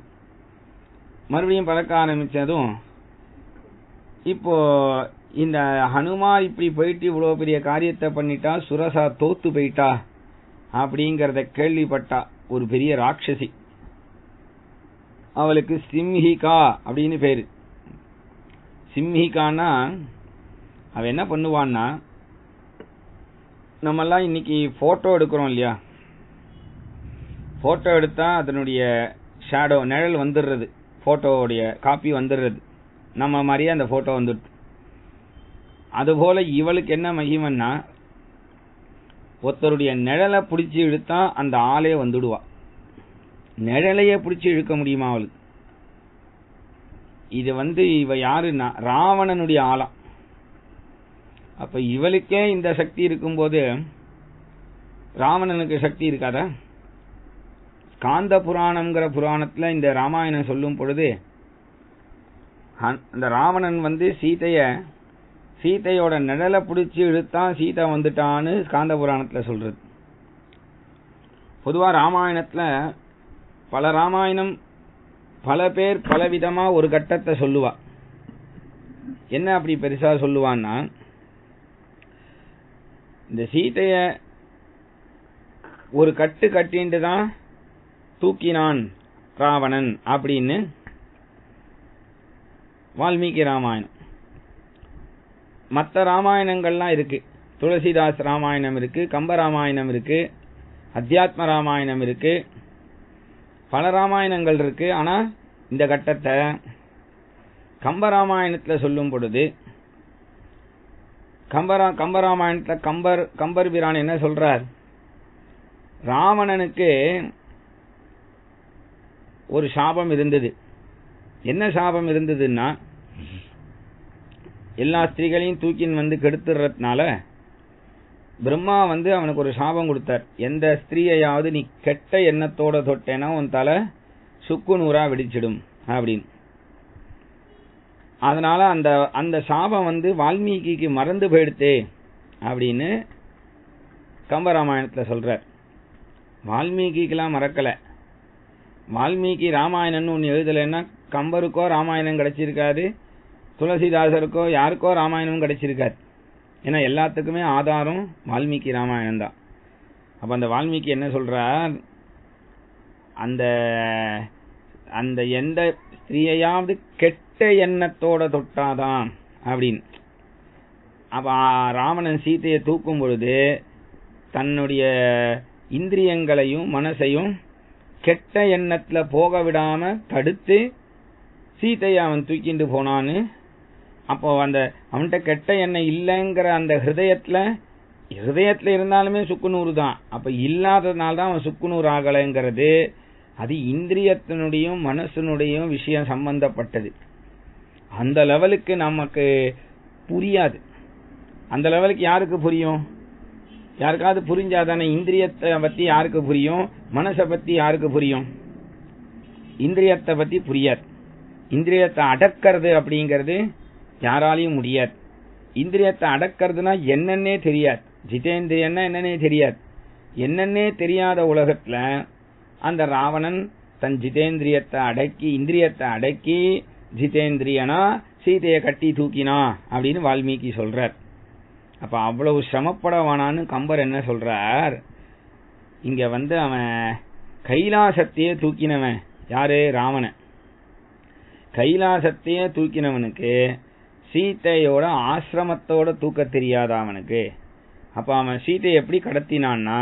மறுபடியும் பறக்க ஆரம்பிச்சதும் இப்போ இந்த ஹனுமார் இப்படி போயிட்டு இவ்வளவு பெரிய காரியத்தை பண்ணிட்டா, சுரசா தோத்து போயிட்டா அப்படிங்கறத கேள்விப்பட்டா ஒரு பெரிய ராட்சசி. அவளுக்கு சிம்ஹிகா அப்படின்னு பேரு. சிம்ஹிகான்னா அவ என்ன பண்ணுவான்னா, நம்மெல்லாம் இன்னைக்கு போட்டோ எடுக்கிறோம் இல்லையா, போட்டோ எடுத்தா அதனுடைய ஷேடோ நிழல் வந்துடுறது, போட்டோவுடைய காப்பி வந்துடுறது, நம்ம மாதிரியே அந்த போட்டோ வந்துடுது. அதுபோல இவளுக்கு என்ன மகிமன்னா, ஒருத்தருடைய நிழலை பிடிச்சி இழுத்தா அந்த ஆளே வந்துடுவா. நிழலையே பிடிச்சி இழுக்க முடியுமா அவளுக்கு? இது இவ யாருன்னா ராவணனுடைய ஆளாம். அப்ப இவளுக்கே இந்த சக்தி இருக்கும்போது ராவணனுக்கு சக்தி இருக்காதா? ஸ்காந்த புராணம்ங்கிற புராணத்துல இந்த ராமாயணம் சொல்லும் பொழுது அந்த ராவணன் வந்து சீதையோட நிழலை பிடிச்சி இழுத்தான், சீதை வந்துட்டான்னு ஸ்காந்த புராணத்துல சொல்றது. பொதுவா ராமாயணத்துல ராமாயணம் பல பேர் பலவிதமா ஒரு கட்டத்தை சொல்லுவா. என்ன அப்படி பெருசா சொல்லுவான்னா, இந்த சீதைய ஒரு கட்டு கட்டிட்டு தான் தூக்கினான் ராவணன் அப்படின்னு வால்மீகி ராமாயணம். மற்ற ராமாயணங்கள்லாம் இருக்கு. துளசிதாஸ் ராமாயணம் இருக்கு, கம்ப ராமாயணம் இருக்கு, அத்தியாத்ம ராமாயணம் இருக்கு, பல ராமாயணங்கள் இருக்கு. ஆனா இந்த கட்டத்தை கம்ப ராமாயணத்துல சொல்லும் பொழுது, கம்ப ராமாயணத்துல கம்பர் பிரான் என்ன சொல்றார், ராவணனுக்கு ஒரு சாபம் இருந்தது. என்ன சாபம் இருந்ததுன்னா, எல்லா ஸ்திரீகளையும் தூக்கின் வந்து கெடுத்துறதுனால பிரம்மா வந்து அவனுக்கு ஒரு சாபம் கொடுத்தார். எந்த ஸ்திரீயையாவது நீ கெட்ட எண்ணத்தோட தொட்டேனா உன் தலை சுக்கு நூறா வெடிச்சிடும் அப்படின்னு. அதனால அந்த சாபம் வந்து வால்மீகிக்கு மறந்து போயிடுத்தே அப்படின்னு கம்பராமாயணத்துல சொல்றார். வால்மீகிக்கெல்லாம் மறக்கல. வால்மீகி ராமாயணம்னு ஒன்று எழுதலைன்னா கம்பருக்கோ ராமாயணம் கிடைச்சிருக்காது, துளசிதாசருக்கோ யாருக்கோ ராமாயணமும் கிடைச்சிருக்காது. ஏன்னா எல்லாத்துக்குமே ஆதாரம் வால்மீகி ராமாயணம் தான். அப்ப அந்த வால்மீகி என்ன சொல்றார், அந்த எந்த ஸ்திரீயையாவது கெட்ட எண்ணத்தோட தொட்டாதான் அப்படின்னு. அப்ப ராவணன் சீதையை தூக்கும் பொழுது தன்னுடைய இந்திரியங்களையும் மனசையும் கெட்ட எண்ணத்துல போக விடாம தடுத்து சீதையை அவன் தூக்கிட்டு போனான்னு. அப்போ அவன்கிட்ட கெட்ட எண்ணம் இல்லைங்கிற அந்த ஹிருதயத்துல இருந்தாலுமே சுக்குநூறு தான். அப்ப இல்லாததுனால்தான் அவன் சுக்குநூறு ஆகலைங்கிறது. அது இந்திரியத்தினுடையும் மனசனுடையும் விஷயம் சம்பந்தப்பட்டது. அந்த லெவலுக்கு நமக்கு புரியாது. அந்த லெவலுக்கு யாருக்கு புரியும்? யாருக்காவது புரிஞ்சாதானே. இந்திரியத்தை பத்தி யாருக்கு புரியும்? மனசை பத்தி யாருக்கு புரியும்? இந்திரியத்தை பத்தி புரியாது. இந்திரியத்தை அடக்கிறது அப்படிங்கிறது யாராலையும் முடியாது. இந்திரியத்தை அடக்கிறதுனா என்னன்னே தெரியாது. ஜிதேந்திரியன்னா என்னன்னே தெரியாது. என்னன்னே தெரியாத உலகத்துல அந்த ராவணன் தன் ஜிதேந்திரியத்தை அடக்கி, இந்திரியத்தை அடக்கி ஜிதேந்திரியனா சீதையை கட்டி தூக்கினா அப்படின்னு வால்மீகி சொல்றார். அப்ப அவ்வளவு சிரமப்படவானான்னு கம்பர் என்ன சொல்றார், இங்க அவன் கைலாசத்தையே தூக்கினவன் யாரு? ராவணன். கைலாசத்தையே தூக்கினவனுக்கு சீதையோட ஆசிரமத்தோட தூக்க தெரியாத அவனுக்கு. அப்ப அவன் சீதையை எப்படி கடத்தினான்னா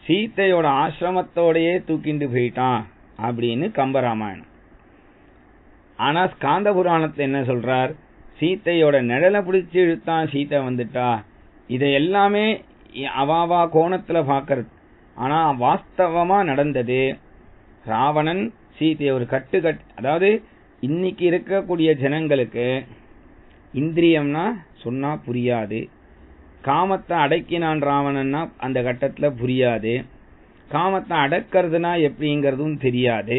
சீதையோட ஆசிரமத்தோடையே தூக்கிண்டு போயிட்டான் அப்படின்னு கம்பராமாயணம். ஆனா ஸ்காந்த புராணத்துல என்ன சொல்றார், சீதையோட நிழலை பிடிச்சி இழுத்தான், சீதை வந்துட்டா. இதை எல்லாமே அவாவா கோணத்துல பாக்கிறது. ஆனா வாஸ்தவமா நடந்தது, ராவணன் சீதையை ஒரு கட்டு அதாவது இன்னைக்கு இருக்கக்கூடிய ஜனங்களுக்கு இந்திரியம்னா சொன்னா புரியாது. காமத்தை அடக்கினான் ராவணன்னா அந்த கட்டத்துல புரியாது. காமத்தை அடக்கிறதுனா எப்படிங்கிறதும் தெரியாது.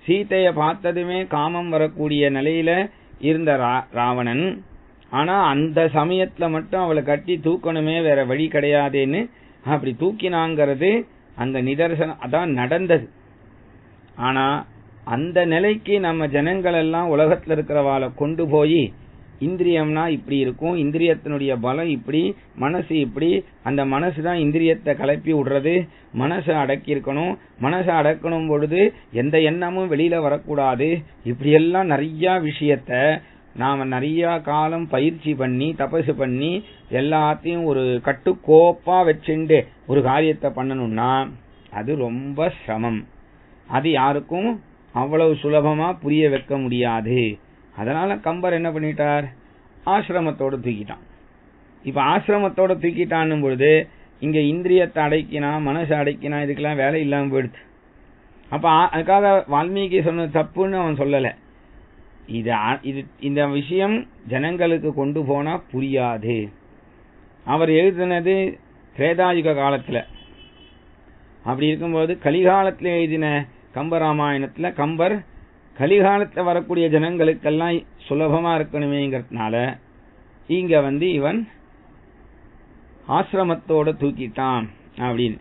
சீதையை பார்த்ததுமே காமம் வரக்கூடிய நிலையில இருந்த ராவணன், ஆனா அந்த சமயத்துல மட்டும் அவளை கட்டி தூக்கணுமே, வேற வழி கிடையாதுன்னு அப்படி தூக்கினாங்கிறது அங்க நிதர்சனம், அதான் நடந்தது. ஆனா அந்த நிலைக்கு நம்ம ஜனங்கள் எல்லாம் உலகத்துல இருக்கிறவாளை கொண்டு போய் இந்திரியம்னா இப்படி இருக்கும், இந்திரியத்தினுடைய பலம் இப்படி, மனசு இப்படி, அந்த மனசுதான் இந்திரியத்தை கலப்பி விடுறது, மனசை அடக்கி இருக்கணும், மனசை அடக்கணும் பொழுது எந்த எண்ணமும் வெளியில வரக்கூடாது. இப்படி எல்லாம் நிறைய விஷயத்த நாம நிறைய காலம் பயிற்சி பண்ணி தபசு பண்ணி எல்லாத்தையும் ஒரு கட்டுக்கோப்பா வச்சுண்டு ஒரு காரியத்தை பண்ணணும்னா அது ரொம்ப சிரமம். அது யாருக்கும் அவ்வளவு சுலபமா புரிய வைக்க முடியாது. அதனால கம்பர் என்ன பண்ணிட்டார், ஆசிரமத்தோட தூக்கிட்டான். இப்ப ஆசிரமத்தோட தூக்கிட்டான் பொழுது இங்க இந்திரியத்தை அடக்கினா மனசை அடக்கினா இதுக்கெல்லாம் வேலை இல்லாம போயிடுது. அப்ப அதுக்காக வால்மீகி சொன்ன தப்புன்னு அவன் சொல்லல. இந்த விஷயம் ஜனங்களுக்கு கொண்டு போனா புரியாது. அவர் எழுதினது திரேதாயுக காலத்துல. அப்படி இருக்கும்போது கலிகாலத்தில் எழுதின கம்பராமாயணத்துல கம்பர் கலிகாலத்தில் வரக்கூடிய ஜனங்களுக்கெல்லாம் சுலபமா இருக்கணுமேங்கிறதுனால இங்க இவன் ஆசிரமத்தோட தூக்கிட்டான் அப்படின்னு.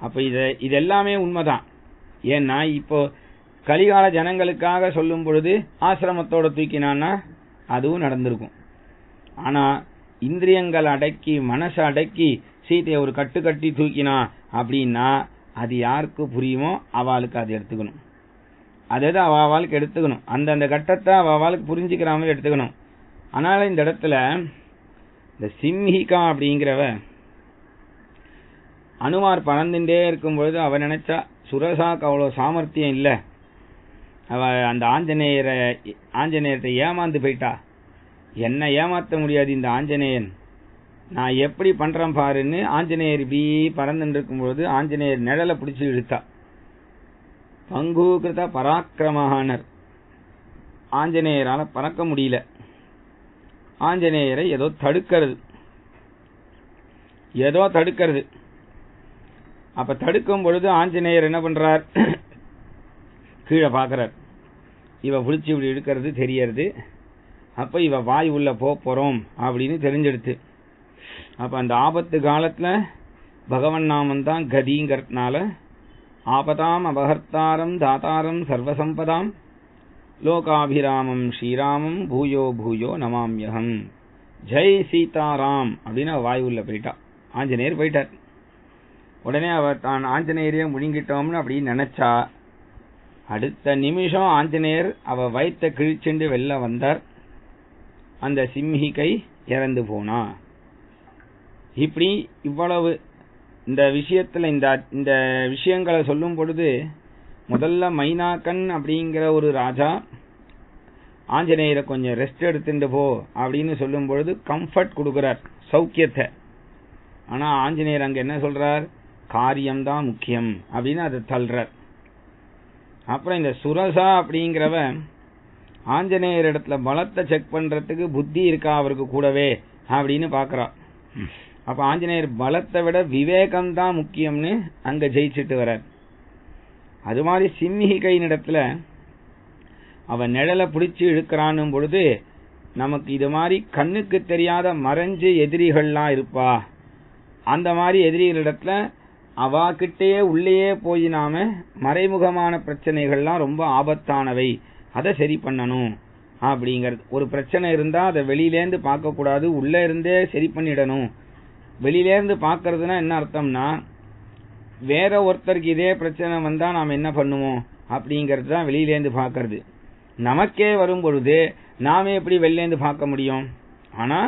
அப்ப இது எல்லாமே உண்மைதான். ஏன்னா இப்போ கலிகால ஜனங்களுக்காக சொல்லும் பொழுது ஆசிரமத்தோட தூக்கினான்னா அதுவும் நடந்திருக்கும். ஆனா இந்திரியங்கள் அடக்கி மனசை அடக்கி சீதையை ஒரு கட்டு கட்டி தூக்கினா அப்படின்னா அது யாருக்கு புரியுமோ அவளுக்கு அது எடுத்துக்கணும். அதாவது அவளுக்கு எடுத்துக்கணும். அந்தந்த கட்டத்தை அவளுக்கு புரிஞ்சுக்கிற மாதிரி எடுத்துக்கணும். அதனால இந்த இடத்துல இந்த சிம்ஹிகா அப்படிங்கிறவ அனுமார் பறந்துட்டே இருக்கும்பொழுது அவ நினைச்சா சுரசாக்கு அவ்வளவு சாமர்த்தியம் இல்ல, அவ அந்த ஆஞ்சநேயர்கிட்ட ஏமாந்து போயிட்டா, என்ன ஏமாத்த முடியாது இந்த ஆஞ்சநேயன், நான் எப்படி பண்றேன் பாருன்னு ஆஞ்சநேயர் இப்படி பறந்துட்டு இருக்கும்பொழுது ஆஞ்சநேயர் நிழலை பிடிச்சு இழுத்தா. பங்கூகிருத பராக்கிரமஹானர், ஆஞ்சநேயரால பறக்க முடியல. ஆஞ்சநேயரை ஏதோ தடுக்கிறது. அப்ப தடுக்கும் பொழுது ஆஞ்சநேயர் என்ன பண்றார், கீழே பாக்குறார். இவ புடிச்சு இப்படி எடுக்கிறது தெரியறது. அப்ப இவ வாய் உள்ள போறோம் அப்படின்னு தெரிஞ்செடுத்து. அப்ப அந்த ஆபத்து காலத்துல பகவன் நாமம் தான் கதிங்கிறதுனால ஆபதாம் அபகர்த்தாரம் தாத்தாரம் சர்வசம்பதாம் லோகாபிராமம் ஸ்ரீராமம் பூயோ பூயோ நமாம்யகம் ஜெய் சீதாராம் அப்படின்னு அவ வாய் உள்ள போயிட்டா. ஆஞ்சநேயர் போயிட்டார். உடனே அவ தான் ஆஞ்சநேயரையே முழுங்கிட்டோம்னு அப்படின்னு நினைச்சா, அடுத்த நிமிஷம் ஆஞ்சநேயர் அவ வயிற்ற கிழிச்சுண்டு வெளில வந்தார். அந்த சிம்ஹிகை இறந்து போனா. இப்படி இவ்வளவு இந்த விஷயத்துல இந்த விஷயங்களை சொல்லும் பொழுது முதல்ல மைனாக்கன் அப்படிங்கிற ஒரு ராஜா ஆஞ்சநேயரை கொஞ்சம் ரெஸ்ட் எடுத்துட்டு போ அப்படின்னு சொல்லும் பொழுது கம்ஃபர்ட் கொடுக்கிறார், சௌக்கியத்தை. ஆனா ஆஞ்சநேயர் அங்க என்ன சொல்றார், காரியம்தான் முக்கியம் அப்படின்னு அதை தள்ளுறார். அப்புறம் இந்த சுரசா அப்படிங்கிறவ ஆஞ்சநேயர் இடத்துல பலத்தை செக் பண்றதுக்கு புத்தி இருக்கா அவருக்கு கூடவே அப்படின்னு பாக்குறா. அப்ப ஆஞ்சநேயர் பலத்தை விட விவேகம் தான் முக்கியம்னு அங்க ஜெயிச்சுட்டு வர்றார். அது மாதிரி சிம்ஹிகையின் இடத்துல அவன் நிழலை பிடிச்சு இழுக்கிறான் பொழுது நமக்கு இது மாதிரி கண்ணுக்கு தெரியாத மறைஞ்சு எதிரிகள்லாம் இருப்பா. அந்த மாதிரி எதிரிகளிடத்துல அவாகிட்டயே உள்ளேயே போய் நாம மறைமுகமான பிரச்சனைகள்லாம் ரொம்ப ஆபத்தானவை, அதை சரி பண்ணணும் அப்படிங்கிறது. ஒரு பிரச்சனை இருந்தா அதை வெளியிலேருந்து பார்க்க கூடாது, உள்ள இருந்தே சரி பண்ணிடணும். வெளியிலேருந்து பார்க்கறதுனா என்ன அர்த்தம்னா, வேற ஒருத்தருக்கு இதே பிரச்சனை வந்தா நாம் என்ன பண்ணுவோம் அப்படிங்கிறது தான் வெளியிலேருந்து பார்க்கறது. நமக்கே வரும் பொழுது நாமே எப்படி வெளியிலேருந்து பார்க்க முடியும்? ஆனா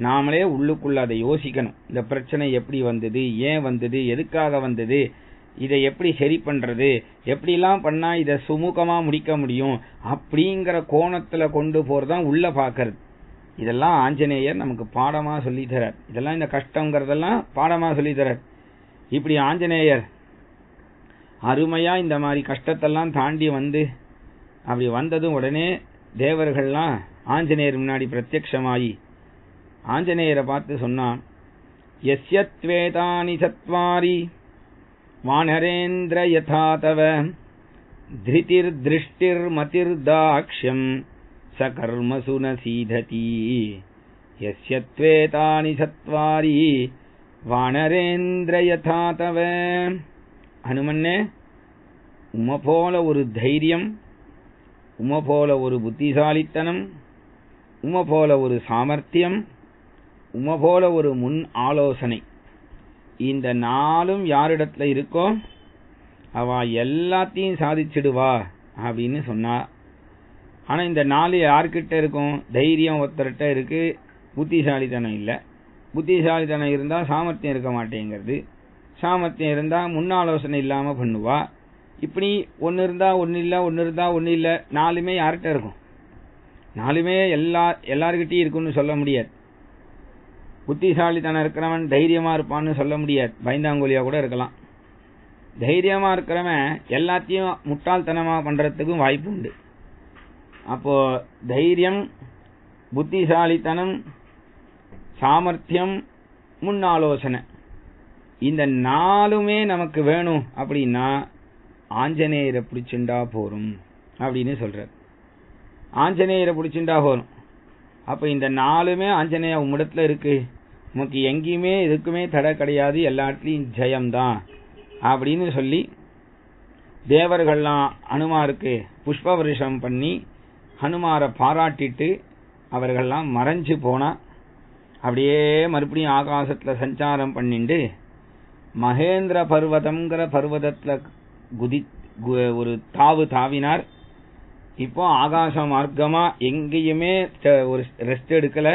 நாமளே உள்ளுக்குள்ள அதை யோசிக்கணும். இந்த பிரச்சனை எப்படி வந்தது, ஏன் வந்தது, எதுக்காக வந்தது, இதை எப்படி சரி பண்றது, எப்படிலாம் பண்ணா இதை சுமூகமா முடிக்க முடியும் அப்படிங்கிற கோணத்துல கொண்டு போறதான் உள்ள பார்க்கறது. இதெல்லாம் ஆஞ்சநேயர் நமக்கு பாடமா சொல்லி தரார். இதெல்லாம் இந்த கஷ்டங்கிறதெல்லாம் பாடமா சொல்லி தரார். இப்படி ஆஞ்சநேயர் அருமையா இந்த மாதிரி கஷ்டத்தெல்லாம் தாண்டி அப்படி வந்ததும் உடனே தேவர்கள்லாம் ஆஞ்சநேயர் முன்னாடி பிரத்யக்ஷமாயி ஆஞ்சநேயரை பார்த்து சொன்னான், யஸ்யத்வேதானி சத்வாரி வானரேந்திர யதா தவ த்ரிதிர் திருஷ்டிர் மதிர் தாக்ஷ்யம் சகர்மசு ந சீததி. யஸ்யத்வேதானி சத்வாரி வானரேந்திர யதா தவ. ஹனுமன்னே, உம போல ஒரு தைரியம், உம போல ஒரு புத்திசாலித்தனம், உம போல ஒரு சாமர்த்தியம், உம போல ஒரு முன் ஆலோசனை, இந்த நாளும் யாரிடத்துல இருக்கோ அவ எல்லாத்தையும் சாதிச்சிடுவா அப்படின்னு சொன்னா. ஆனா இந்த நாலு யார்கிட்ட இருக்கும்? தைரியம் ஒருத்தர்கிட்ட இருக்கு, புத்திசாலித்தனம் இல்ல. புத்திசாலித்தனம் இருந்தா சாமர்த்தியம் இருக்க மாட்டேங்கிறது, சாமர்த்தியம் இருந்தா முன்னாலோசனை இல்லாம பண்ணுவா. இப்படி ஒன்னு இருந்தா ஒன்னு இல்ல, ஒன்னு இருந்தா ஒன்னு இல்ல. நாலுமே யார்கிட்ட இருக்கும்? நாலுமே எல்லார்கிட்டயும் இருக்குன்னு சொல்ல முடியாது. புத்திசாலித்தனம் இருக்கிறவன் தைரியமா இருப்பான்னு சொல்ல முடியாது, பயந்தாங்கோலியா கூட இருக்கலாம். தைரியமா இருக்கிறவன் எல்லாத்தையும் முட்டாள்தனமா பண்றதுக்கும் வாய்ப்பு உண்டு. அப்போ தைரியம், புத்திசாலித்தனம், சாமர்த்தியம், முன்னாலோசனை, இந்த நாலுமே நமக்கு வேணும் அப்படின்னா ஆஞ்சநேயரை பிடிச்சுண்டா போரும் அப்படின்னு சொல்றார். ஆஞ்சநேயரை பிடிச்சுண்டா போரும். அப்ப இந்த நாலுமே ஆஞ்சநேய உம்மிடத்துல இருக்கு, உமக்கு எங்கேயுமே எதுக்குமே தடை கிடையாது, எல்லா இடத்துலயும் ஜெயம்தான் அப்படின்னு சொல்லி தேவர்கள்லாம் ஹனுமாருக்கு புஷ்ப வருஷம் பண்ணி ஹனுமாரை பாராட்டிட்டு அவர்கள்லாம் மறைஞ்சு போனா அப்படியே மறுபடியும் ஆகாசத்துல சஞ்சாரம் பண்ணிண்டு மகேந்திர பர்வதம்ங்கிற பர்வதத்துல ஒரு தாவு தாவினார். இப்போ ஆகாச மார்க்கமா எங்கேயுமே ஒரு ரெஸ்ட் எடுக்கல.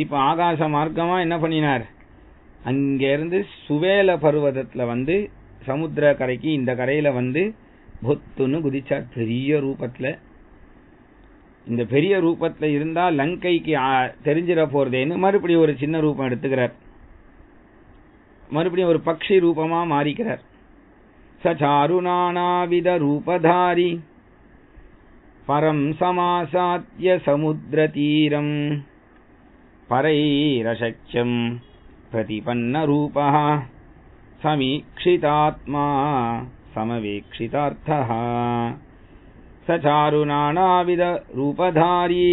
இப்ப ஆகாச மார்க்கமா என்ன பண்ணினார், அங்க இருந்து சுவேல பர்வதத்துல வந்து சமுத்திர கரைக்கு இந்த கரையில வந்து பொத்துன்னு குதிச்சார் பெரிய ரூபத்துல. இந்த பெரிய ரூபத்துல இருந்தா லங்கைக்கு தெரிஞ்சிட போறதேன்னு மறுபடியும் ஒரு சின்ன ரூபம் எடுத்துக்கிறார். மறுபடியும் ஒரு பக்ஷி ரூபமா மாறிக்கிறார். சசாரு நானாவித ரூபதாரி பரம் சமாசாத்ய சமுத்திர தீரம் பரைரசக்யம் பிரதிபன்ன ரூபா சமீக்ஷிதாத்மா சமவேக்ஷிதார்த்தः. சசாரு நானாவித ரூபதாரி,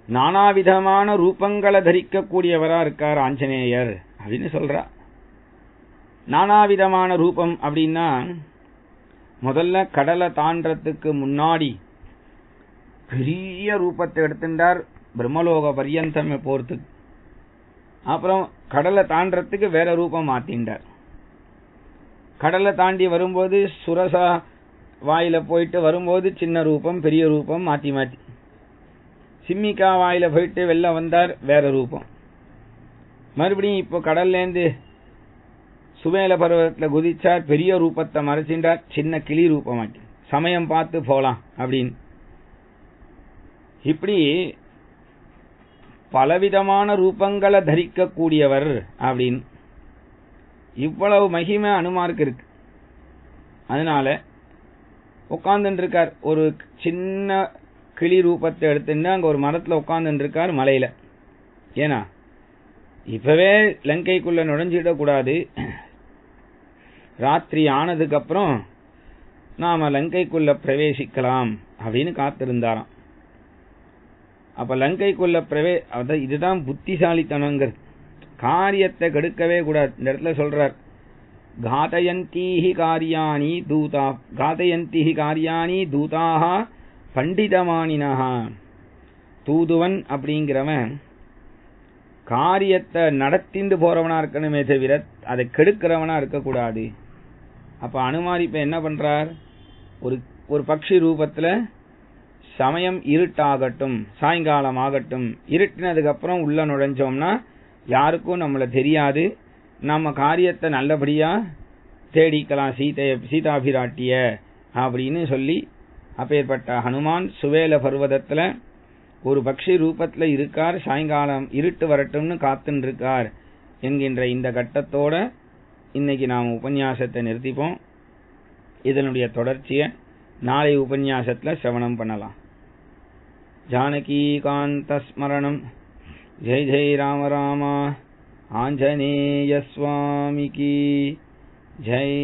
நானாவிதமான ரூபங்களை தரிக்கக்கூடியவரா இருக்கார் ஆஞ்சநேயர் அப்படின்னு சொல்றா. நானாவிதமான ரூபம் அப்படின்னா முதல்ல கடலை தாண்டறதுக்கு முன்னாடி பெரிய ரூபத்தை எடுத்துட்டார் பிரம்மலோக பர்யந்தம் போறதுக்கு. அப்புறம் கடலை தாண்டறதுக்கு வேற ரூபம் மாத்திண்டார். கடலை தாண்டி வரும்போது சுரசா வாயில போயிட்டு வரும்போது சின்ன ரூபம் பெரிய ரூபம் மாத்தி மாத்தி. சிம்மிக்கா வாயில போயிட்டு வெளில வந்தார் வேற ரூபம். மறுபடியும் இப்போ கடல்லேருந்து சுவேல பர்வதத்துல குதிச்சார், பெரிய ரூபத்தை மறைச்சின்றார், சின்ன கிளி ரூபமாக்கி சமயம் பார்த்து போலாம் அப்படின்னு. இப்படி பலவிதமான ரூபங்களை தரிக்க கூடியவர் அப்படின்னு இவ்வளவு மகிமை அனுமாருக்கு இருக்கு. அதனால உட்கார்ந்துட்டு இருக்கார், ஒரு சின்ன கிளி ரூபத்தை எடுத்துட்டு அங்க ஒரு மரத்துல உட்கார்ந்துட்டு இருக்கார் மலையில. ஏன்னா இப்பவே லங்கைக்குள்ள நுழைஞ்சிடக்கூடாது, ராத்திரி ஆனதுக்கு அப்புறம் நாம லங்கைக்குள்ள பிரவேசிக்கலாம் அப்படின்னு காத்திருந்தாராம். அப்ப லங்கைக்குள்ள இதுதான் புத்திசாலித்தனங்கிறது. காரியத்தை கெடுக்கவே கூடாது. இந்த இடத்துல சொல்றார், காதயந்தீஹி காரியாணி தூதா காதயந்தீஹி காரியாணி தூதாக பண்டிதமானினஹா. தூதுவன் அப்படிங்கிறவன் காரியத்தை நடத்திண்டு போறவனா இருக்கணுமே தவிர அதை கெடுக்கிறவனா இருக்கக்கூடாது. அப்ப அனுமார் இப்ப என்ன பண்றார், ஒரு பக்ஷி ரூபத்துல சமயம் இருட்டாகட்டும், சாயங்காலம் ஆகட்டும், இருட்டினதுக்கு அப்புறம் உள்ள நுழைஞ்சோம்னா யாருக்கும் நம்மள தெரியாது, நம்ம காரியத்தை நல்லபடியா தேடிக்கலாம் சீதாபிராட்டிய அப்படின்னு சொல்லி அப்பேற்பட்ட ஹனுமான் சுவேல பர்வதத்துல ஒரு பக்ஷி ரூபத்துல இருக்கார், சாயங்காலம் இருட்டு வரட்டும்னு காத்துன்னு இருக்கார் என்கின்ற இந்த கட்டத்தோட இன்னைக்கு நாம் உபன்யாசத்தை நிறுத்திப்போம். இதனுடைய தொடர்ச்சியை நாளை உபன்யாசத்துல சிரவணம் பண்ணலாம். ஜானகி காந்த ஸ்மரணம். ஜெய் ஜெய் ராம ராமா. ஆஞ்சநேய சுவாமிக்கு ஜெய்.